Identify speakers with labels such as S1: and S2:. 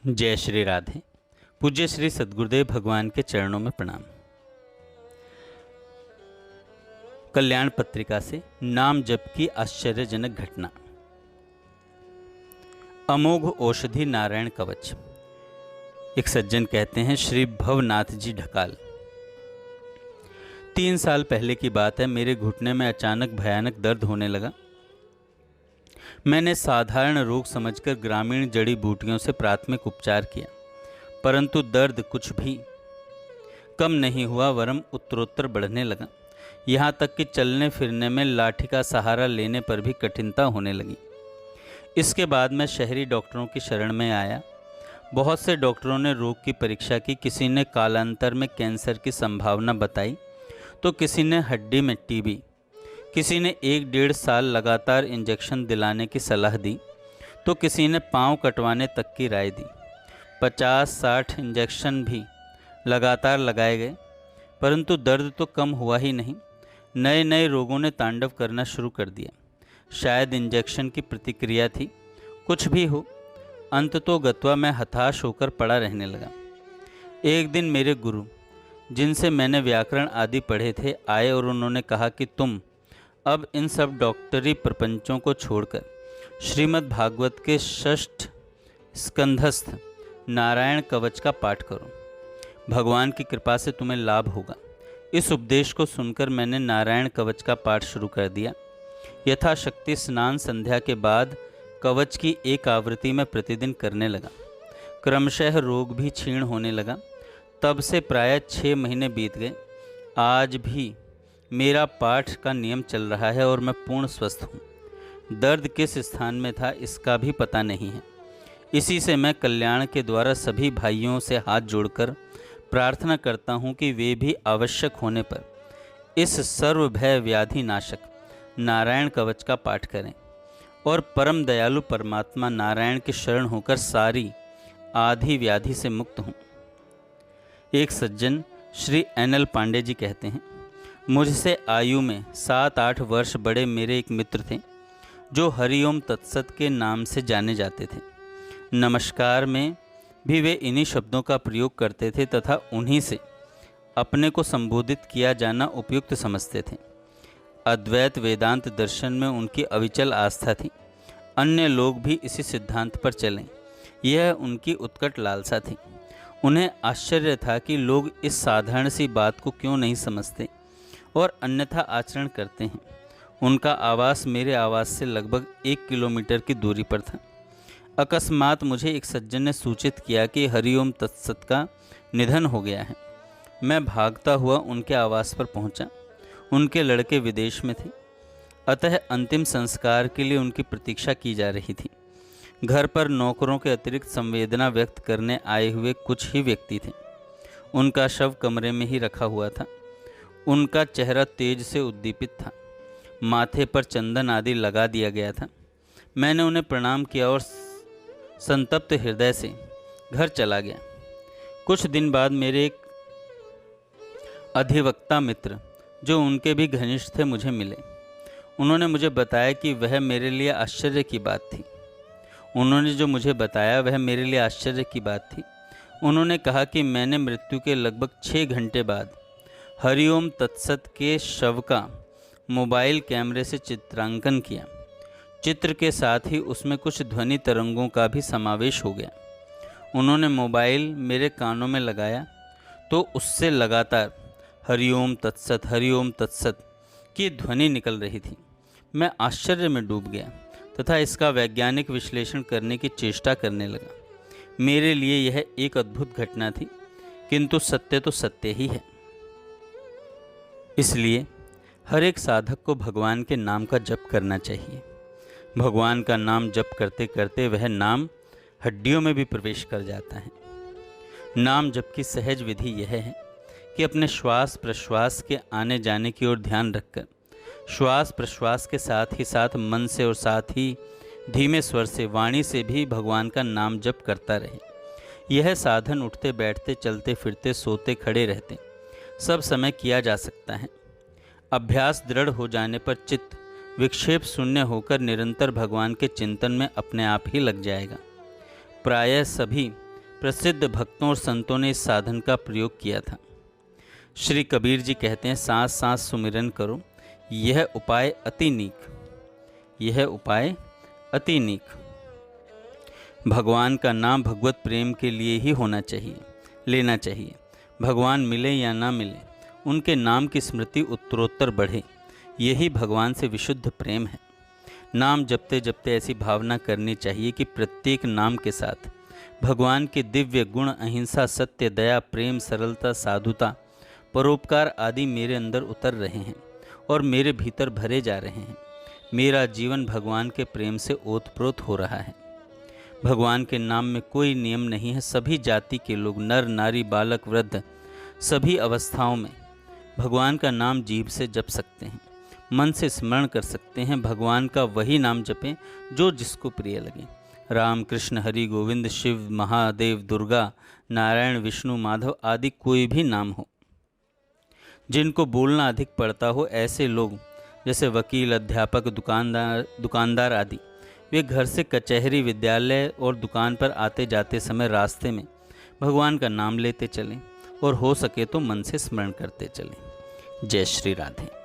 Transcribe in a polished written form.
S1: जय श्री राधे। पूज्य श्री सद्गुरुदेव भगवान के चरणों में प्रणाम। कल्याण पत्रिका से नाम जप की आश्चर्यजनक घटना। अमोघ औषधि नारायण कवच। एक सज्जन कहते हैं, श्री भवनाथ जी ढकाल। 3 साल पहले की बात है। मेरे घुटने में अचानक भयानक दर्द होने लगा। मैंने साधारण रोग समझकर ग्रामीण जड़ी बूटियों से प्राथमिक उपचार किया, परंतु दर्द कुछ भी कम नहीं हुआ, वरम उत्तरोत्तर बढ़ने लगा। यहाँ तक कि चलने फिरने में लाठी का सहारा लेने पर भी कठिनता होने लगी। इसके बाद मैं शहरी डॉक्टरों की शरण में आया। बहुत से डॉक्टरों ने रोग की परीक्षा की। किसी ने कालांतर में कैंसर की संभावना बताई, तो किसी ने हड्डी में टीबी, किसी ने 1-1.5 साल लगातार इंजेक्शन दिलाने की सलाह दी, तो किसी ने पाँव कटवाने तक की राय दी। 50-60 इंजेक्शन भी लगातार लगाए गए, परंतु दर्द तो कम हुआ ही नहीं। नए नए रोगों ने तांडव करना शुरू कर दिया। शायद इंजेक्शन की प्रतिक्रिया थी, कुछ भी हो, अंततोगत्वा मैं हताश होकर पड़ा रहने लगा। एक दिन मेरे गुरु, जिनसे मैंने व्याकरण आदि पढ़े थे, आए और उन्होंने कहा कि तुम अब इन सब डॉक्टरी प्रपंचों को छोड़कर श्रीमद् भागवत के 6ठ स्कंधस्थ नारायण कवच का पाठ करो। भगवान की कृपा से तुम्हें लाभ होगा। इस उपदेश को सुनकर मैंने नारायण कवच का पाठ शुरू कर दिया। यथाशक्ति स्नान संध्या के बाद कवच की एक आवृत्ति में प्रतिदिन करने लगा। क्रमशः रोग भी क्षीण होने लगा। तब से प्रायः 6 महीने बीत गए। आज भी मेरा पाठ का नियम चल रहा है और मैं पूर्ण स्वस्थ हूँ। दर्द किस स्थान में था इसका भी पता नहीं है। इसी से मैं कल्याण के द्वारा सभी भाइयों से हाथ जोड़कर प्रार्थना करता हूँ कि वे भी आवश्यक होने पर इस सर्व भय व्याधि नाशक नारायण कवच का पाठ करें और परम दयालु परमात्मा नारायण की शरण होकर सारी आधि व्याधि से मुक्त हों। एक सज्जन श्री NL पांडे जी कहते हैं, मुझसे आयु में 7-8 वर्ष बड़े मेरे एक मित्र थे, जो हरिओम तत्सत के नाम से जाने जाते थे। नमस्कार में भी वे इन्हीं शब्दों का प्रयोग करते थे तथा उन्हीं से अपने को संबोधित किया जाना उपयुक्त समझते थे। अद्वैत वेदांत दर्शन में उनकी अविचल आस्था थी। अन्य लोग भी इसी सिद्धांत पर चलें, यह उनकी उत्कट लालसा थी। उन्हें आश्चर्य था कि लोग इस साधारण सी बात को क्यों नहीं समझते और अन्यथा आचरण करते हैं। उनका आवास मेरे आवास से लगभग 1 किलोमीटर की दूरी पर था। अकस्मात मुझे एक सज्जन ने सूचित किया कि हरिओम तत्सत का निधन हो गया है। मैं भागता हुआ उनके आवास पर पहुंचा। उनके लड़के विदेश में थे, अतः अंतिम संस्कार के लिए उनकी प्रतीक्षा की जा रही थी। घर पर नौकरों के अतिरिक्त संवेदना व्यक्त करने आए हुए कुछ ही व्यक्ति थे। उनका शव कमरे में ही रखा हुआ था। उनका चेहरा तेज से उद्दीपित था। माथे पर चंदन आदि लगा दिया गया था। मैंने उन्हें प्रणाम किया और संतप्त हृदय से घर चला गया। कुछ दिन बाद मेरे एक अधिवक्ता मित्र, जो उनके भी घनिष्ठ थे, मुझे मिले। उन्होंने मुझे बताया कि वह मेरे लिए आश्चर्य की बात थी। उन्होंने कहा कि मैंने मृत्यु के लगभग 6 घंटे बाद हरिओम तत्सत के शव का मोबाइल कैमरे से चित्रांकन किया। चित्र के साथ ही उसमें कुछ ध्वनि तरंगों का भी समावेश हो गया। उन्होंने मोबाइल मेरे कानों में लगाया तो उससे लगातार हरिओम तत्सत की ध्वनि निकल रही थी। मैं आश्चर्य में डूब गया तथा इसका वैज्ञानिक विश्लेषण करने की चेष्टा करने लगा। मेरे लिए यह एक अद्भुत घटना थी, किंतु सत्य तो सत्य ही है। इसलिए हर एक साधक को भगवान के नाम का जप करना चाहिए। भगवान का नाम जप करते करते वह नाम हड्डियों में भी प्रवेश कर जाता है। नाम जप की सहज विधि यह है कि अपने श्वास प्रश्वास के आने जाने की ओर ध्यान रखकर श्वास प्रश्वास के साथ ही साथ मन से और साथ ही धीमे स्वर से, वाणी से भी भगवान का नाम जप करता रहे। यह साधन उठते बैठते, चलते फिरते, सोते खड़े रहते सब समय किया जा सकता है। अभ्यास दृढ़ हो जाने पर चित्त विक्षेप शून्य होकर निरंतर भगवान के चिंतन में अपने आप ही लग जाएगा। प्रायः सभी प्रसिद्ध भक्तों और संतों ने इस साधन का प्रयोग किया था। श्री कबीर जी कहते हैं, सांस सांस सुमिरन करो, यह उपाय अति नीक, यह उपाय अति नीक। भगवान का नाम भगवत प्रेम के लिए ही होना चाहिए, लेना चाहिए। भगवान मिले या ना मिले, उनके नाम की स्मृति उत्तरोत्तर बढ़े, यही भगवान से विशुद्ध प्रेम है। नाम जपते जपते ऐसी भावना करनी चाहिए कि प्रत्येक नाम के साथ भगवान के दिव्य गुण, अहिंसा, सत्य, दया, प्रेम, सरलता, साधुता, परोपकार आदि मेरे अंदर उतर रहे हैं और मेरे भीतर भरे जा रहे हैं। मेरा जीवन भगवान के प्रेम से ओतप्रोत हो रहा है। भगवान के नाम में कोई नियम नहीं है। सभी जाति के लोग, नर नारी, बालक वृद्ध, सभी अवस्थाओं में भगवान का नाम जीभ से जप सकते हैं, मन से स्मरण कर सकते हैं। भगवान का वही नाम जपें जो जिसको प्रिय लगे। राम, कृष्ण, हरि, गोविंद, शिव, महादेव, दुर्गा, नारायण, विष्णु, माधव आदि कोई भी नाम हो। जिनको बोलना अधिक पड़ता हो, ऐसे लोग जैसे वकील, अध्यापक, दुकानदार आदि, वे घर से कचहरी, विद्यालय और दुकान पर आते जाते समय रास्ते में भगवान का नाम लेते चलें और हो सके तो मन से स्मरण करते चलें। जय श्री राधे।